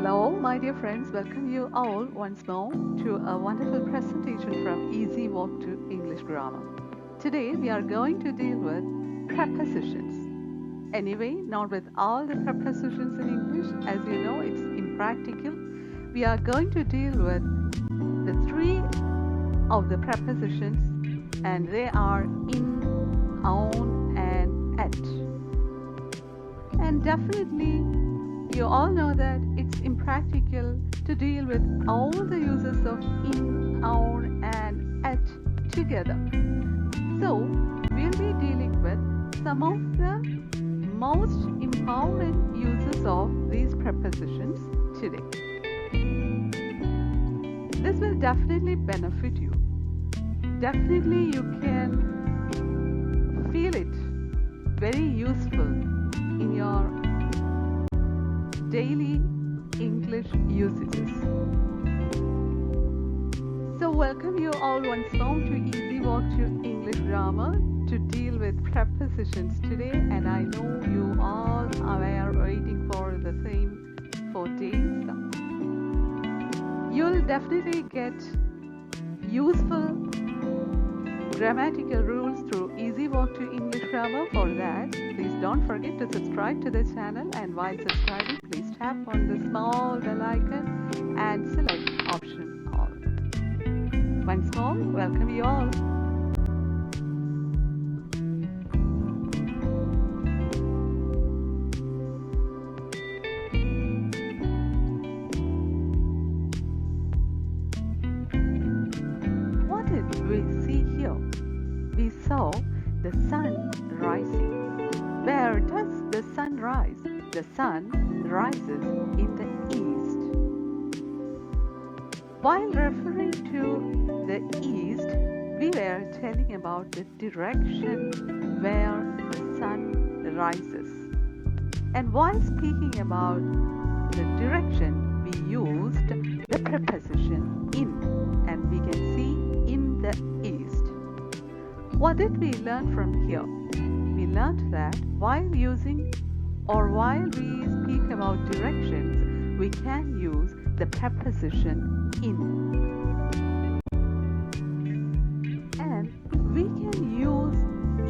Hello, my dear friends. Welcome you all once more to a wonderful presentation from Easy Walk to English Grammar. Today we are going to deal with prepositions. Anyway, not with all the prepositions in English. As you know, it's impractical. We are going to deal with the three of the prepositions, and they are in, on, and at. And definitely, you all know that it's impractical to deal with all the uses of in, on, and at together. So, we'll be dealing with some of the most important uses of these prepositions today. This will definitely benefit you. Definitely, you can feel it very useful in your daily English usages. So welcome you all once more to Easy Walk to English Grammar to deal with prepositions today, and I know you all are waiting for the same for days. You'll definitely get useful grammatical rules through Easy Walk to English Grammar. For that, please don't forget to subscribe to the channel, and while subscribing, please tap on the small bell icon and select option all. Once more, welcome you all. What did we see here? We saw the sun rising. Where does the sun rise? The sun rises in the east. While referring to the east, we were telling about the direction where the sun rises. And while speaking about the direction, we used the preposition in, and we can see in the east. What did we learn from here? We learned that while using or while we speak about directions, we can use the preposition in. And we can use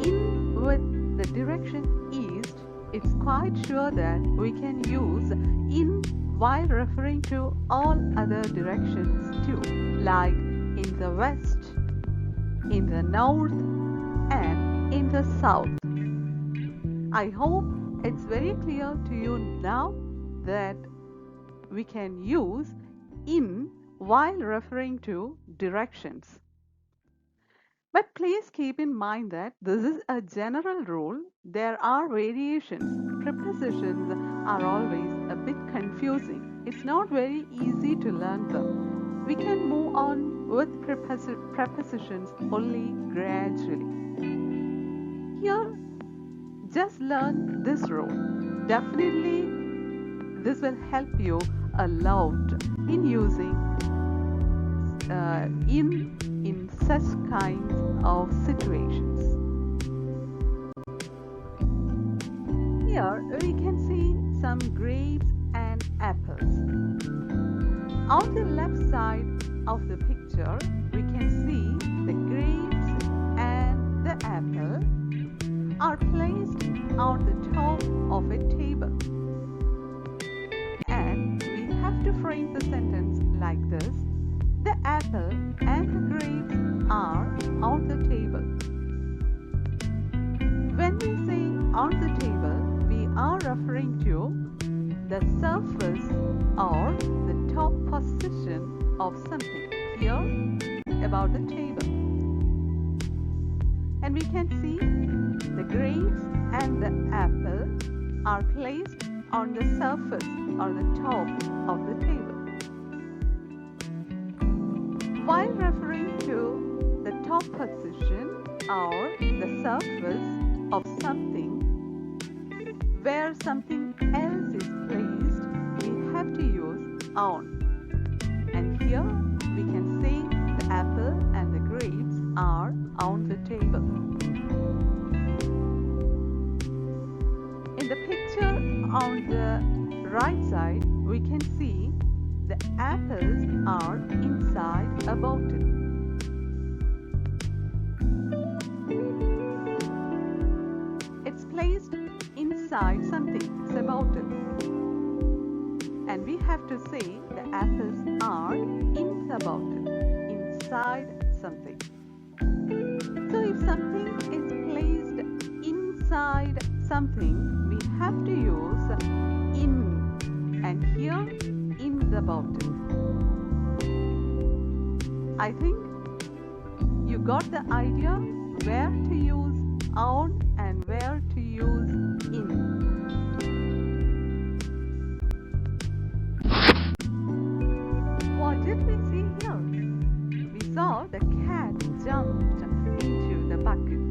in with the direction east. It's quite sure that we can use in while referring to all other directions too, like in the west, in the north, and in the south. I hope it's very clear to you now that we can use in while referring to directions. But please keep in mind that this is a general rule. There are variations. Prepositions are always a bit confusing. It's not very easy to learn them. We can move on with prepositions only gradually. Here, just learn this rule. Definitely, this will help you a lot in using in such kinds of situations. Here we can see some grapes and apples. On the left side of the picture, we can see the grapes and the apple are placed on the top of a table. And we have to frame the sentence like this. The apple and the grapes are on the table. When we say on the table, we are referring to the surface or the top position of something. Here, about the table. And we can see the grapes and the apple are placed on the surface or the top of the table. While referring to the top position or the surface of something where something else is placed, we have to use on. And here we can say the apple and the grapes are on the table. In the picture on the right side, we we can see the apples are inside a bottle. It's placed inside something. It's a bottle. And we have to say the apples are in the bottle, inside something. So if something is placed inside something, we have to use in, and here in the bottle. I think you got the idea where to use on and where to use in. What did we see here? We saw the cat jumped into the bucket.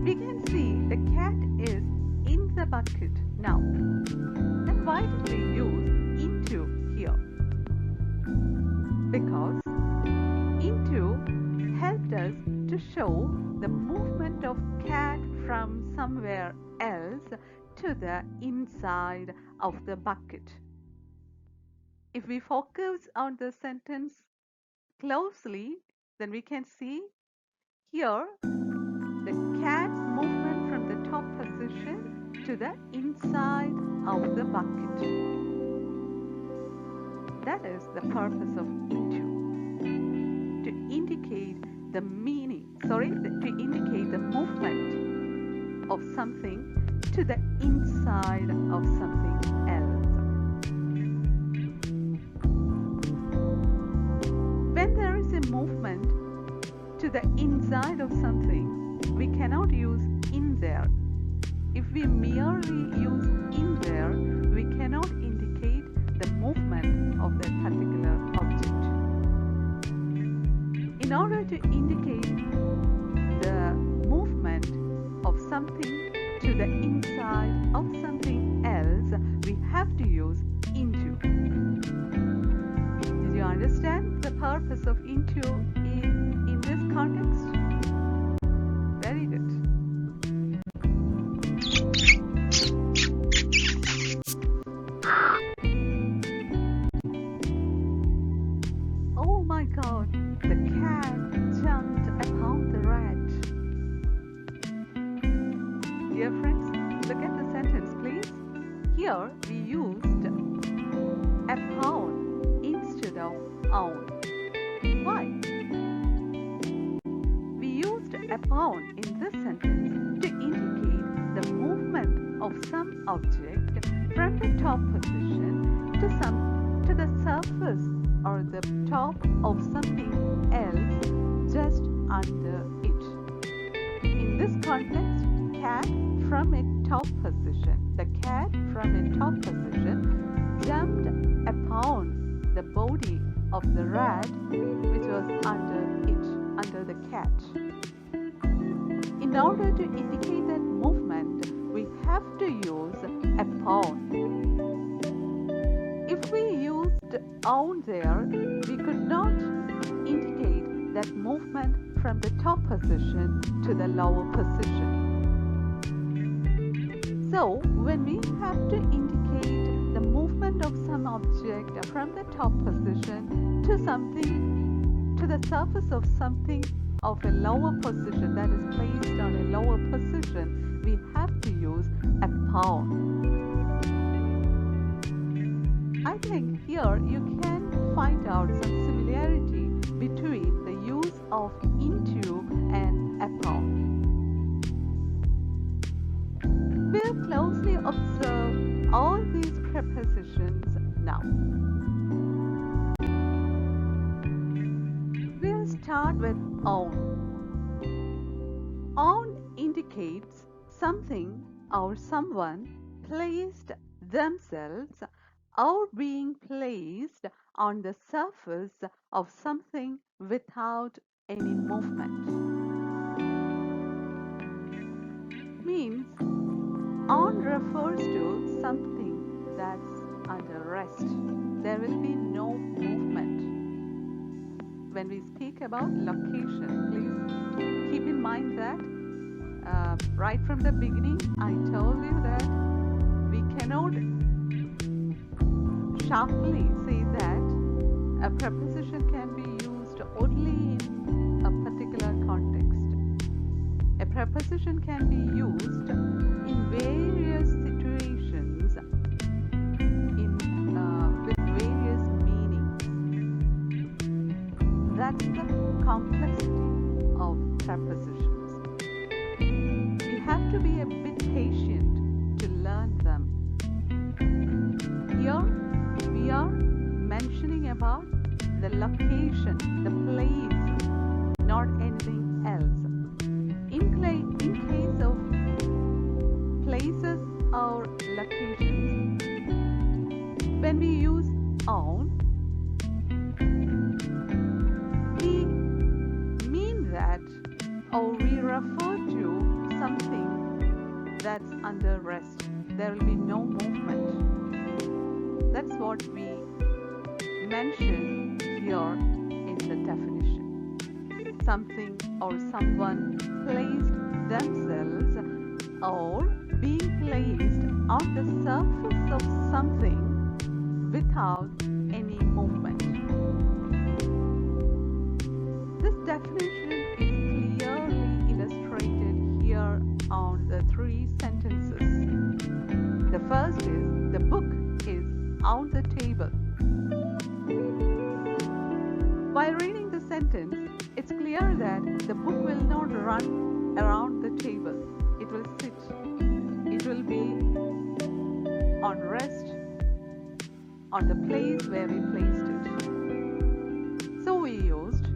We can see the cat is in the bucket now. Then why did we use into here? Because into helped us to show the movement of cat from somewhere else to the inside of the bucket. If we focus on the sentence closely, then we can see here the cat's movement from the top position to the inside of the bucket. That is the purpose of into, to indicate the to indicate the movement of something to the inside of something else. When there is a movement to the inside of something, we cannot use in there. If we merely use in there, we cannot indicate the movement of that particular object. In order to indicate the movement of something to the inside of something else, we have to use into. Did you understand the purpose of into in this context? Very good. Oh my God, the cat jumped upon the rat. Dear friends, look at the sentence, please. Here we used upon instead of on. Why? We used upon in this sentence to indicate the movement of some object from the top position to the surface or the top of something else just under it. In this context, cat from a top position. The cat from a top position jumped upon the body of the rat which was under the cat. In order to indicate that movement, we have to use upon. If we used on there, we could not indicate that movement from the top position to the lower position. So, when we have to indicate the movement of some object from the top position to the surface of something of a lower position, that is placed on a lower position, we have to use upon. I think here you can find out some similarity between the use of into and upon. We'll closely observe all these prepositions now. We'll start with on. On indicates something or someone placed themselves or being placed on the surface of something without any movement. Means on refers to something that's under rest. There will be no movement. When we speak about location, please keep in mind that right from the beginning, I told you that we can cannot sharply say that a preposition can be used only in a particular context. A preposition can be used in various situations with various meanings. That's the complexity of prepositions. We have to be a bit patient to learn them. Here we are mentioning about the location, the place, not anything else. In case of places or locations, when we use on, we mean that or we refer to something that's under rest. There will be no movement. That's what we mention here in the definition. Something or someone placed themselves or being placed on the surface of something without any movement. This definition is clearly illustrated here on the three sentences. The first is, the book is on the table. While reading the sentence, it's clear that the book will not run around the table. It will sit. It will be on rest on the place where we placed it. So we used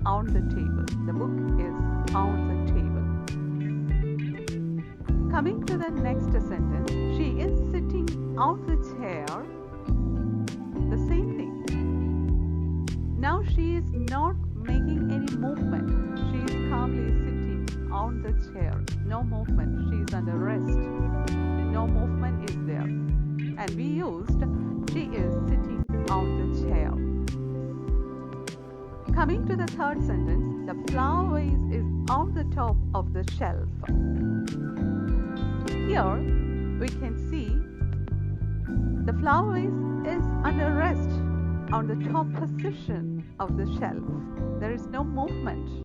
on the table. The book is on the table. Coming to the next sentence, she is sitting on the chair. The same thing. Now she is not making any movement. She is calmly sitting on the chair. No movement. She is under rest. No movement is there. And we used she is sitting on the chair. Coming to the third sentence, the flower vase is on the top of the shelf. Here we can see the flower vase is under rest on the top position of the shelf. There is no movement.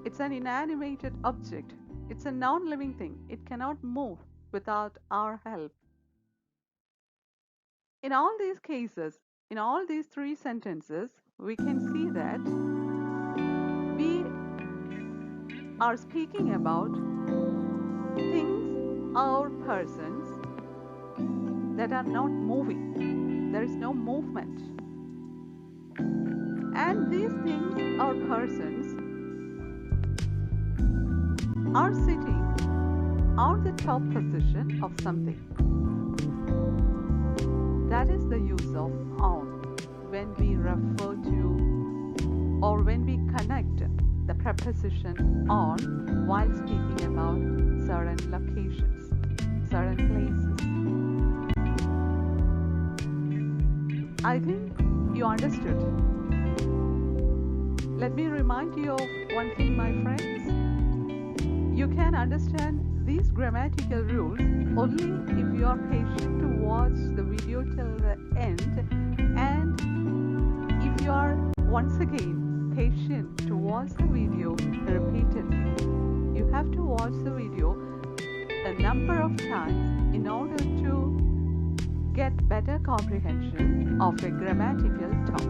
It's an inanimate object. It's a non-living thing. It cannot move without our help. In all these cases, in all these three sentences, we can see that we are speaking about things or persons that are not moving. There is no movement. And these things or persons are sitting on the top position of something. That is the use of on when we refer to or when we connect the preposition on while speaking about certain locations, certain places. I think you understood. Let me remind you of one thing, my friends. You can understand these grammatical rules only if you are patient to watch the video till the end, and if you are once again patient to watch the video repeatedly. You have to watch the video a number of times in order to get better comprehension of a grammatical topic.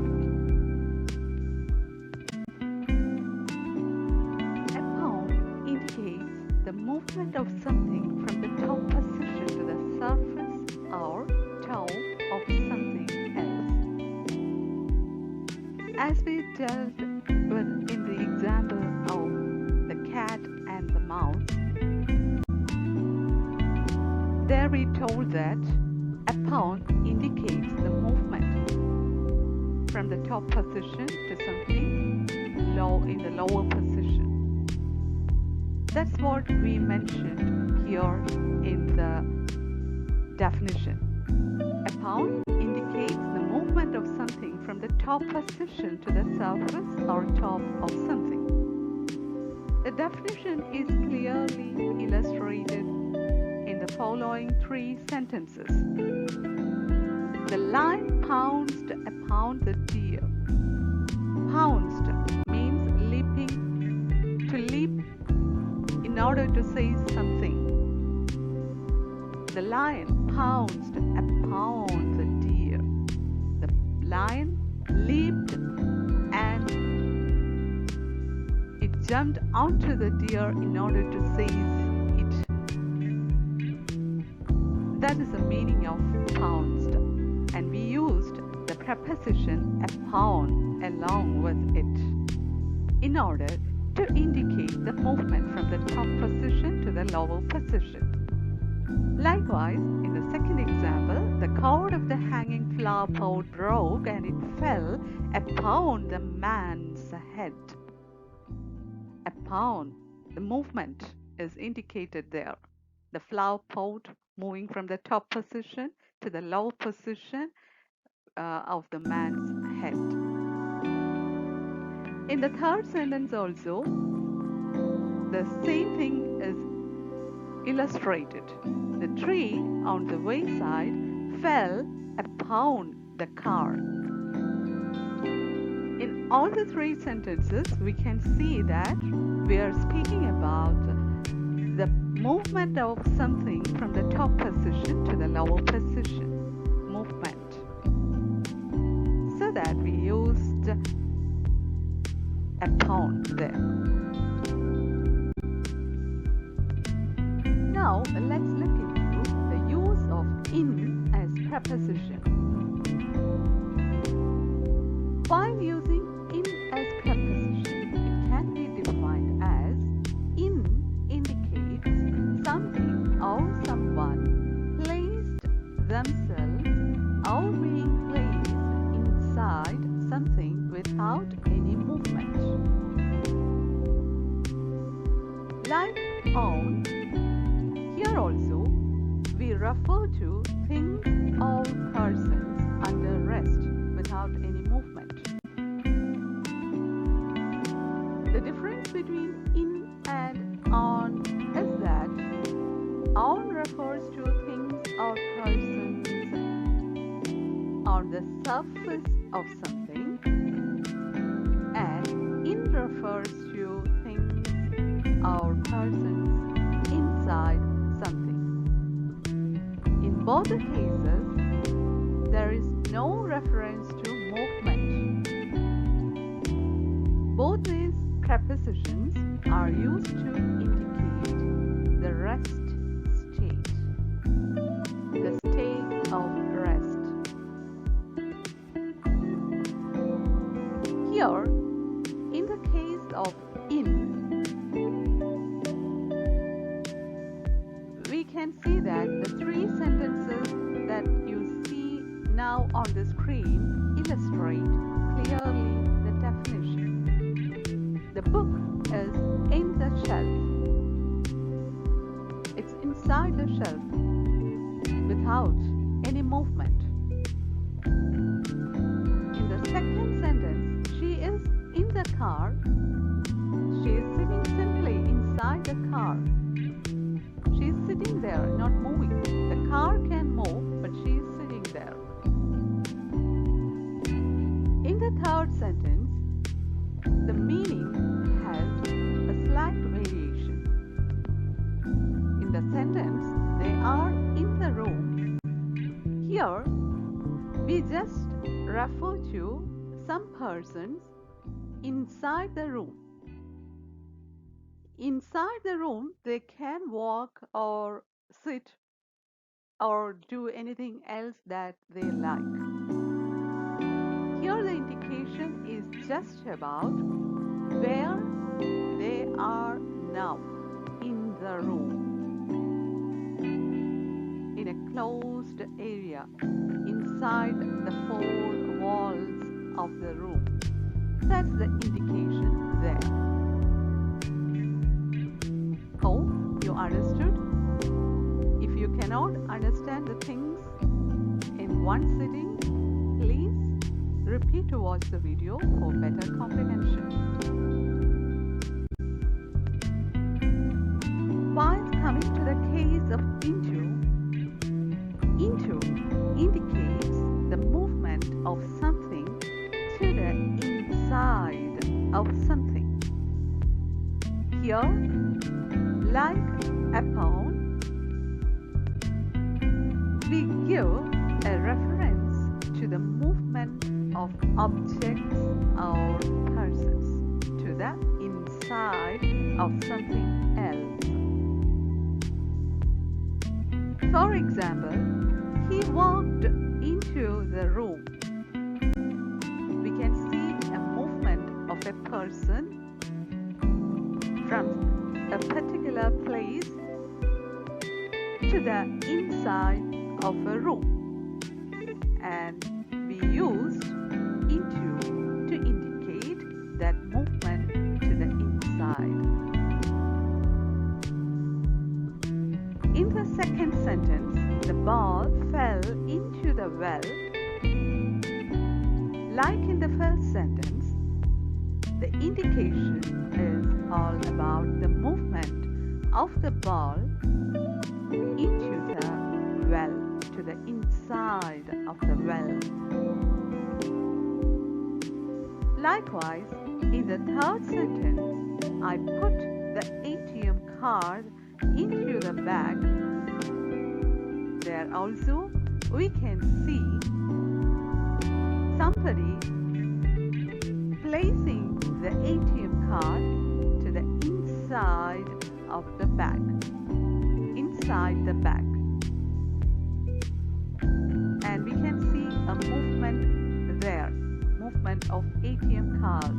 A pound indicates the movement of something from the top position to the surface or top of something else. As we dealt with in the example of the cat and the mouse, there we told that a pound indicates the movement from the top position to something low in the lower position. That's what we mentioned here in the definition. A pound indicates the movement of something from the top position to the surface or top of something. The definition is clearly illustrated in the following three sentences. The lion pounced upon the deer. Pounced means leaping, to leap in order to say something. The lion pounced upon the deer. The lion leaped and it jumped onto the deer in order to seize it. That is the meaning of pounced, and we used the preposition upon along with it in order to indicate the movement from the top position to the lower position. Likewise, in the second example, the cord of the hanging flower pot broke and it fell upon the man's head. Upon, the movement is indicated there. The flower pot moving from the top position to the lower position of the man's head. In the third sentence also, the same thing is illustrated. The tree on the wayside fell upon the car. In all the three sentences, we can see that we are speaking about the movement of something from the top position to the lower position. Movement. So that we used upon there. Now let's look into the use of in as preposition. While using in as preposition, it can be defined as in indicates something or someone placed themselves or being placed inside something without any movement. Like on, here also we refer to things or persons under rest without any movement. The difference between in and on is that on refers to things or persons on the surface of something, and in refers to things or persons inside something. In both the cases, there is no reference to movement. Both these prepositions are used to indicate the rest state, the state of rest. Here, in the case of in, we can see that the three sentences that you see now on the screen illustrate clearly the definition. The book is in the shelf. It's inside the shelf without any movement. In the second sentence, she is in the car. She is sitting simply inside the car. She is sitting there, not moving. The car can move, but she is sitting there. In the third sentence, the meaning has a slight variation. In the sentence, they are in the room. Here, we just refer to some persons inside the room. Inside the room, they can walk or sit or do anything else that they like. Here the indication is just about where they are now, in the room, in a closed area, inside the four walls of the room. That's the indication there. Hope you understood. If you cannot understand the things in one sitting, please repeat to watch the video for better comprehension. While coming to the case of into, Like upon, we give a reference to the movement of objects or persons to the inside of something else. For example, he walked into the room. We can see a movement of a person from a particular place to the inside of a room, and we used into to indicate that movement to the inside. In the second sentence, the ball fell into the well. Like in the first sentence, the indication is all about the movement of the ball into the well, to the inside of the well. Likewise, in the third sentence, I put the ATM card into the bag. There also we can see somebody placing the ATM card to the inside of the bag. Inside the bag. And we can see a movement there. Movement of ATM card.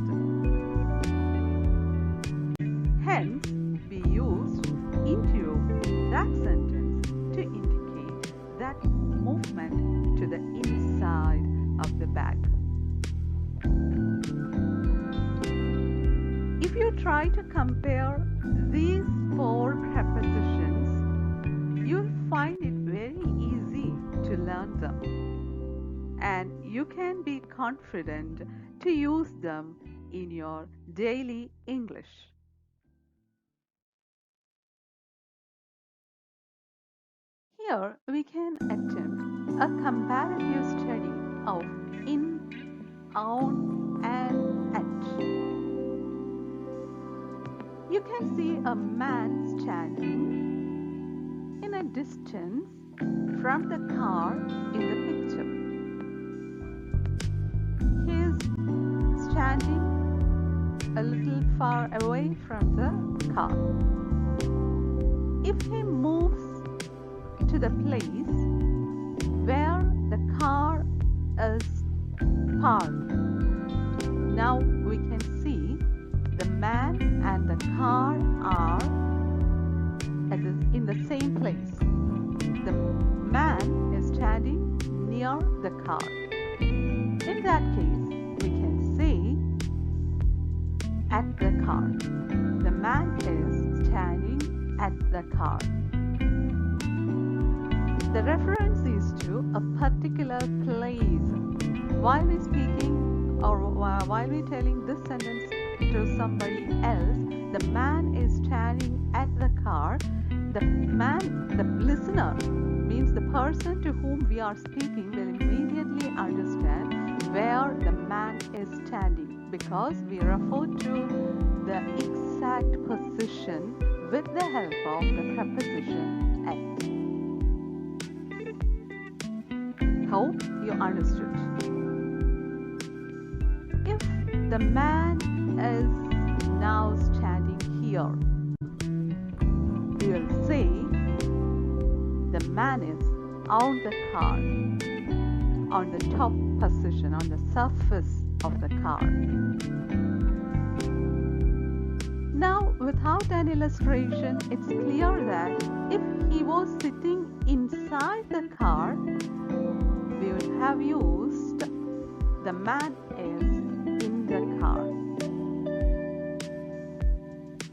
Hence, we used into that sentence to indicate that movement to the inside of the bag. If you try to compare these four prepositions, you'll find it very easy to learn them, and you can be confident to use them in your daily English. Here we can attempt a comparative study of in, on, and at. You can see a man standing in a distance from the car in the picture. He is standing a little far away from the car. If he moves to the place where the car is parked, now we can see the man and the car are in the same place. The man is standing near the car. In that case, we can say at the car. The man is standing at the car. The reference is to a particular place. While we're speaking or while we're telling this sentence to somebody else, the man is standing at the car. The listener, means the person to whom we are speaking, will immediately understand where the man is standing, because we refer to the exact position with the help of the preposition at. Hope you understood. If the man is now standing here, we will say the man is on the car, on the top position, on the surface of the car. Now, without an illustration, it's clear that if he was sitting inside the car, we would have used the man is in the car.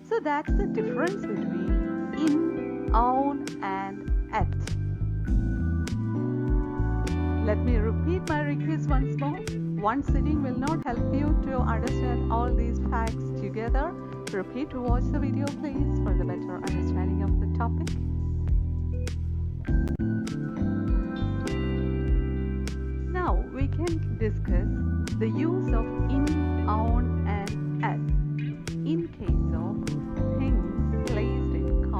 So that's the difference between in, on, and at. Let me repeat my request once more. One sitting will not help you to understand all these facts together. Repeat to watch the video, please, for the better understanding of the topic. Now we can discuss the use of in, on, and at in case of things placed in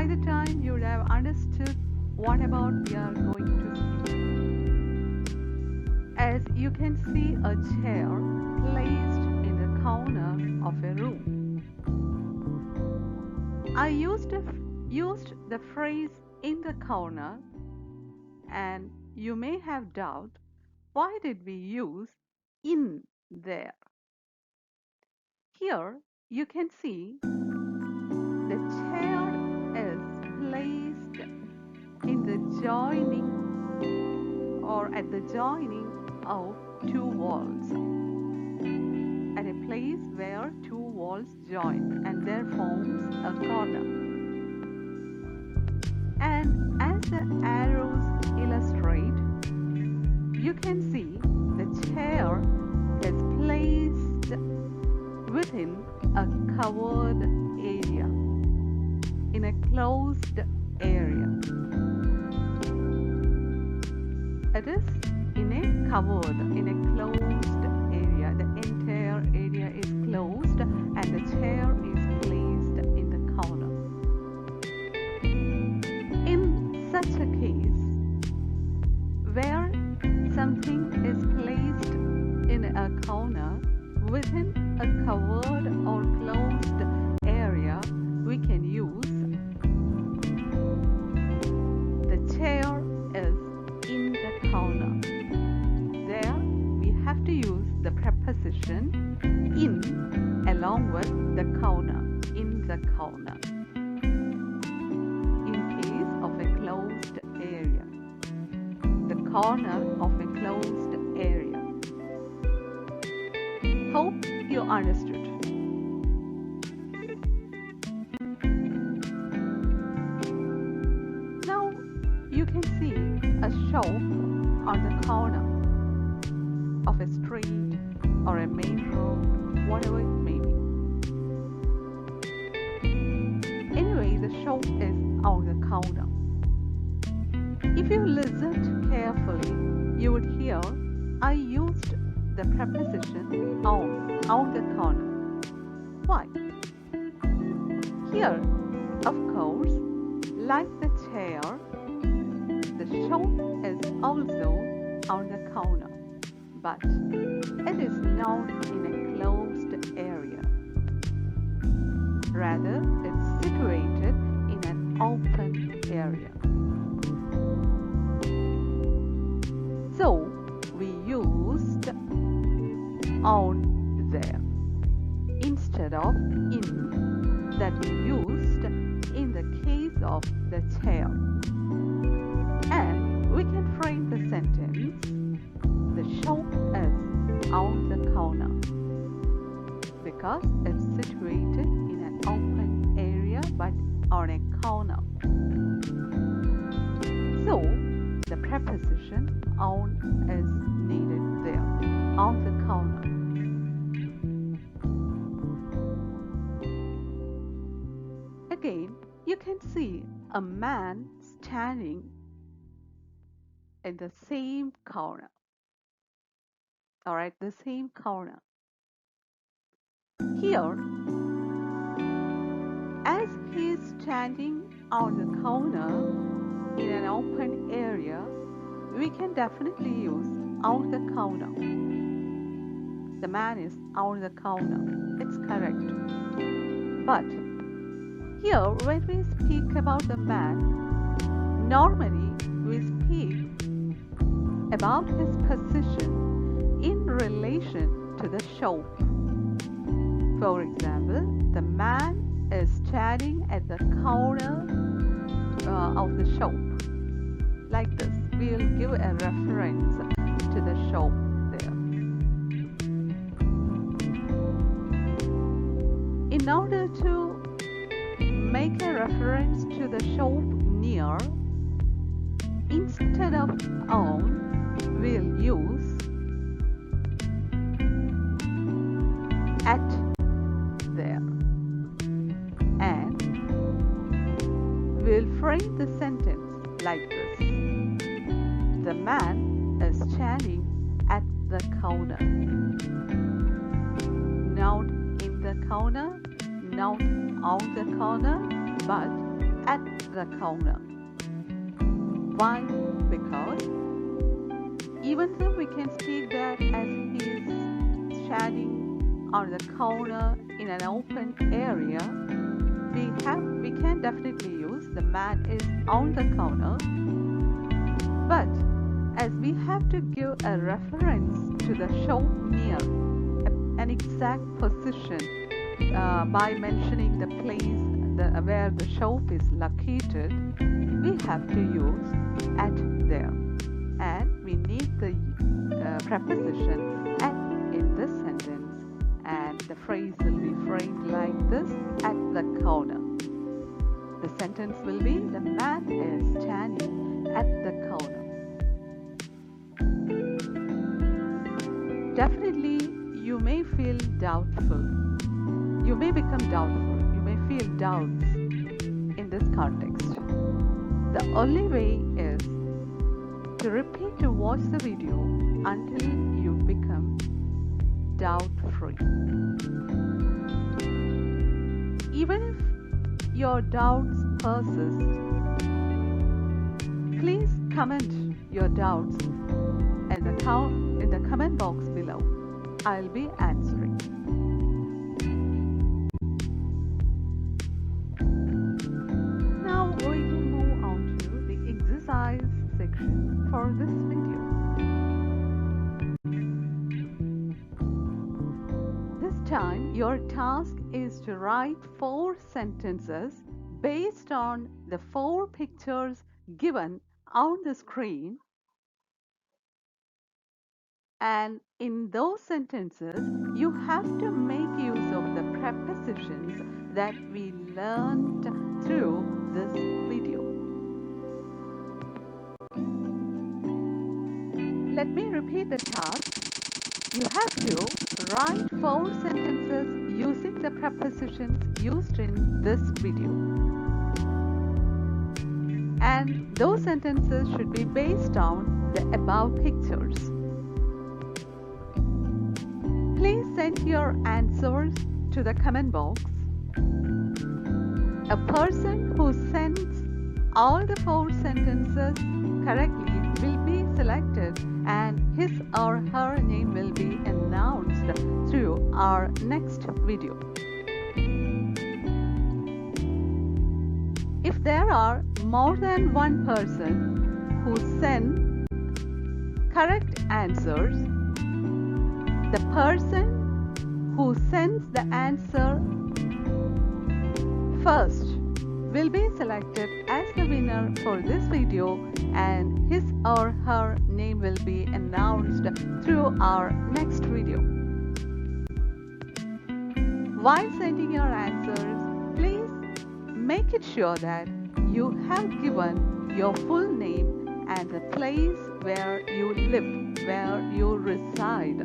By the time you would have understood what about we are going to speak. As you can see a chair placed in the corner of a room. I used the phrase in the corner, and you may have doubt, why did we use in there? Here you can see the chair is placed in the joining or at the joining of two walls, at a place where two walls join, and there forms a corner. And as the arrows illustrate, you can see the chair is placed within a covered area, in a closed area. It is in a covered, in a closed area. The entire area is closed and the chair is placed in the corner. In such a case, where something is placed in a corner within a covered or closed area, we can use the chair is in the corner. There we have to use the preposition in along with the corner, in the corner, in case of a closed area, the corner of a closed area. Hope you understood. Now you can see a shop on the corner of a street or a main road, whatever it may be. Anyway, the shop is on the corner. If you listened carefully, you would hear I used the preposition on the corner. Why? Here, of course, like the chair, the shop is also on the corner, but it is not in a closed area. Rather, it's situated in an open area. So, we used on there instead of in that we used in the case of the chair. And we can frame the sentence, the shop is on the corner, because it's situated in an open area but on a corner. So the preposition on is needed there, on the corner. Again, you can see a man standing in the same corner, or at the same corner. Here, as he is standing on the corner in an open area, we can definitely use on the corner. The man is on the corner. It's correct. But here, when we speak about the man, normally we speak about his position in relation to the shop. For example, the man is standing at the corner of the shop. Like this, we will give a reference to the shop there. In order to make a reference to the shop near, instead of on, we'll use at there, and we'll frame the sentence like this. The man is standing at the corner. Not in the corner, not on the corner, but at the corner. Why? Because even though we can speak that as he is standing on the corner in an open area, we can definitely use the man is on the corner. But as we have to give a reference to the show near, an exact position by mentioning the place where the shop is located, we have to use at there. And we need the preposition at in this sentence, and the phrase will be framed like this: at the corner. The sentence will be: the man is standing at the corner. Definitely, you may feel doubtful. You may become doubtful. You may feel doubts in this context. The only way is to repeat to watch the video until you become doubt-free. Even if your doubts persist, please comment your doubts in the comment box below. I'll be answering. Now we can move on to the exercise section for this video. This time your task is to write 4 sentences based on the 4 pictures given on the screen. And in those sentences, you have to make use of the prepositions that we learned through this video. Let me repeat the task. You have to write 4 sentences using the prepositions used in this video. And those sentences should be based on the above pictures. Please send your answers to the comment box. A person who sends all the 4 sentences correctly will be selected, and his or her name will be announced through our next video. If there are more than one person who send correct answers, the person who sends the answer first will be selected as the winner for this video, and his or her name will be announced through our next video. While sending your answers, please make it sure that you have given your full name and the place where you live, where you reside.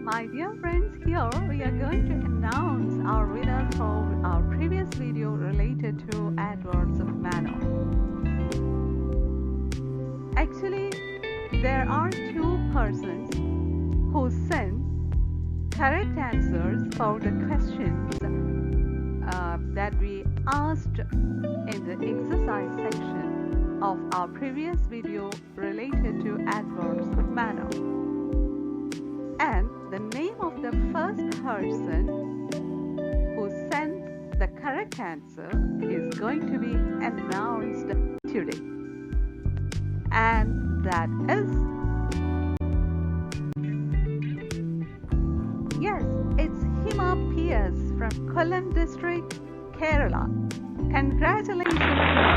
My dear friends, here we are going to announce our winner for our previous video related to adverbs of manner. Actually, there are 2 persons who sent correct answers for the questions that we asked in the exercise section of our previous video related to adverbs of manner. And the name of the first person who sent the correct answer is going to be announced today. And that is, yes, it's Hima P.S. from Kollam district, Kerala. Congratulations.